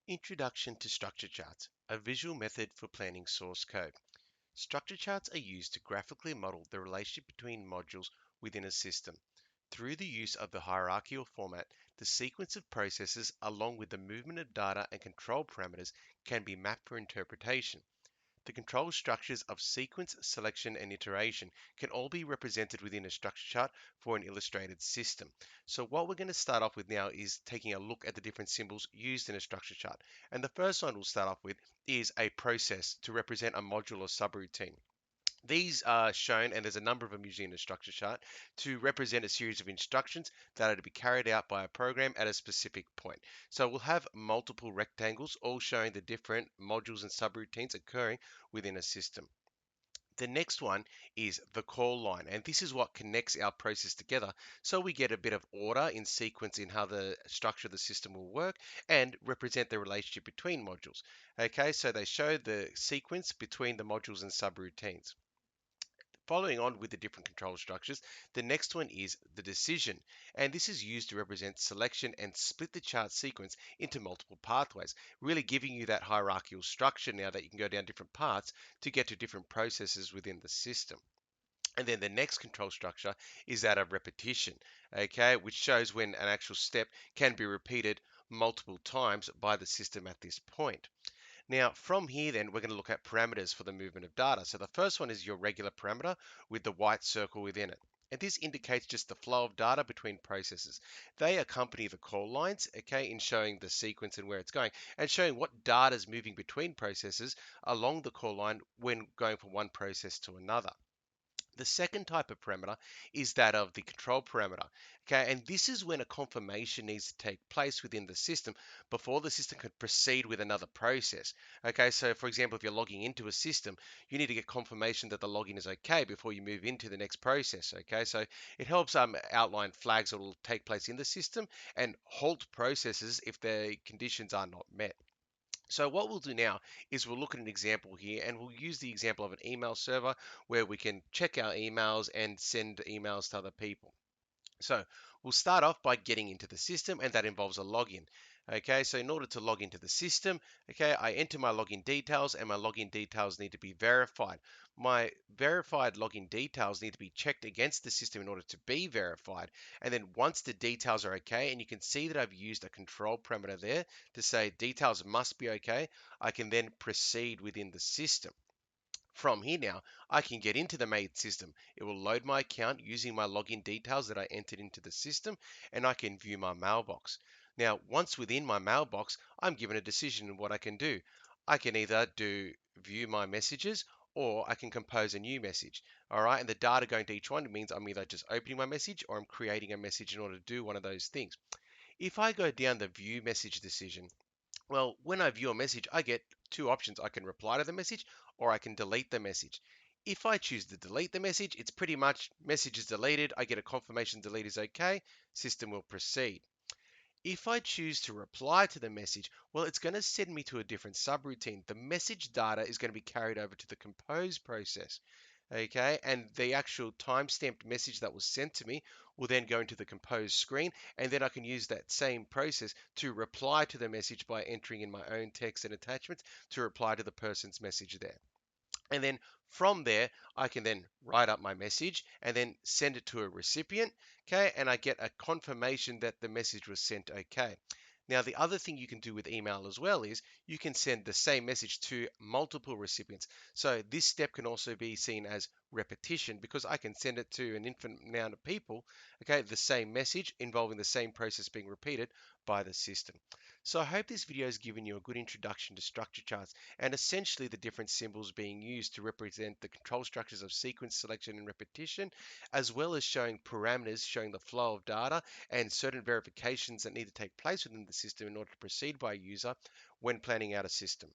Introduction to structure charts, a visual method for planning source code. Structure charts are used to graphically model the relationship between modules within a system. Through the use of the hierarchical format, the sequence of processes along with the movement of data and control parameters can be mapped for interpretation. The control structures of sequence, selection, and iteration can all be represented within a structure chart for an illustrated system. So what we're going to start off with now is taking a look at the different symbols used in a structure chart. And the first one we'll start off with is a process to represent a modular subroutine. These are shown, and there's a number of them usually in a structure chart, to represent a series of instructions that are to be carried out by a program at a specific point. So we'll have multiple rectangles, all showing the different modules and subroutines occurring within a system. The next one is the call line, and this is what connects our process together so we get a bit of order in sequence in how the structure of the system will work and represent the relationship between modules. Okay, so they show the sequence between the modules and subroutines. Following on with the different control structures, the next one is the decision, and this is used to represent selection and split the chart sequence into multiple pathways, really giving you that hierarchical structure now that you can go down different paths to get to different processes within the system. And then the next control structure is that of repetition, okay, which shows when an actual step can be repeated multiple times by the system at this point. Now, from here, then, we're going to look at parameters for the movement of data. So the first one is your regular parameter with the white circle within it. And this indicates just the flow of data between processes. They accompany the call lines, okay, in showing the sequence and where it's going, and showing what data is moving between processes along the call line when going from one process to another. The second type of parameter is that of the control parameter. Okay, and this is when a confirmation needs to take place within the system before the system can proceed with another process. Okay, so for example, if you're logging into a system, you need to get confirmation that the login is okay before you move into the next process. Okay, so it helps outline flags that will take place in the system and halt processes if the conditions are not met. So what we'll do now is we'll look at an example here and we'll use the example of an email server where we can check our emails and send emails to other people. So we'll start off by getting into the system, and that involves a login. Okay, so in order to log into the system, okay, I enter my login details and my login details need to be verified. My verified login details need to be checked against the system in order to be verified. And then once the details are okay, and you can see that I've used a control parameter there to say details must be okay, I can then proceed within the system. From here now, I can get into the main system. It will load my account using my login details that I entered into the system, and I can view my mailbox. Now, once within my mailbox, I'm given a decision in what I can do. I can either do view my messages or I can compose a new message. All right, and the data going to each one means I'm either just opening my message or I'm creating a message in order to do one of those things. If I go down the view message decision, well, when I view a message, I get two options. I can reply to the message or I can delete the message. If I choose to delete the message, it's pretty much message is deleted. I get a confirmation delete is okay. System will proceed. If I choose to reply to the message, well, it's going to send me to a different subroutine. The message data is going to be carried over to the compose process. Okay, and the actual time-stamped message that was sent to me will then go into the compose screen, and then I can use that same process to reply to the message by entering in my own text and attachments to reply to the person's message there. And then from there, I can then write up my message and then send it to a recipient. Okay. And I get a confirmation that the message was sent okay. Now, the other thing you can do with email as well is you can send the same message to multiple recipients. So this step can also be seen as repetition because I can send it to an infinite amount of people, okay, the same message involving the same process being repeated by the system. So I hope this video has given you a good introduction to structure charts and essentially the different symbols being used to represent the control structures of sequence, selection, and repetition, as well as showing parameters showing the flow of data and certain verifications that need to take place within the system in order to proceed by a user when planning out a system.